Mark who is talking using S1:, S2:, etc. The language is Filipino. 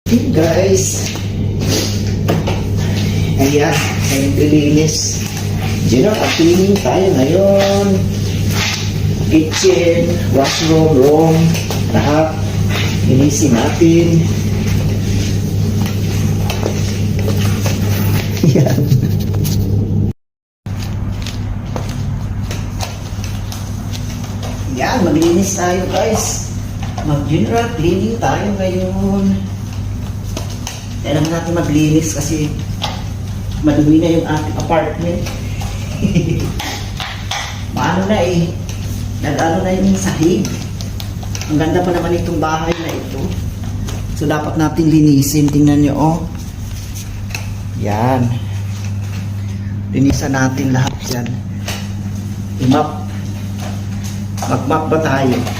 S1: Hey guys, ayan, naglilinis. General cleaning tayo ngayon. Kitchen, washroom, room, lahat. Linisin natin. Ayan. Ayan, maglinis tayo guys. Mag-general cleaning tayo ngayon. Kailangan natin maglinis kasi madumi na yung ating apartment. Maano na eh. Nag-ano na yung sahig. Ang ganda pa naman itong bahay na ito. So dapat natin linisin. Tingnan nyo oh. Yan. Linisan natin lahat yan. I-map. Mag-map ba tayo?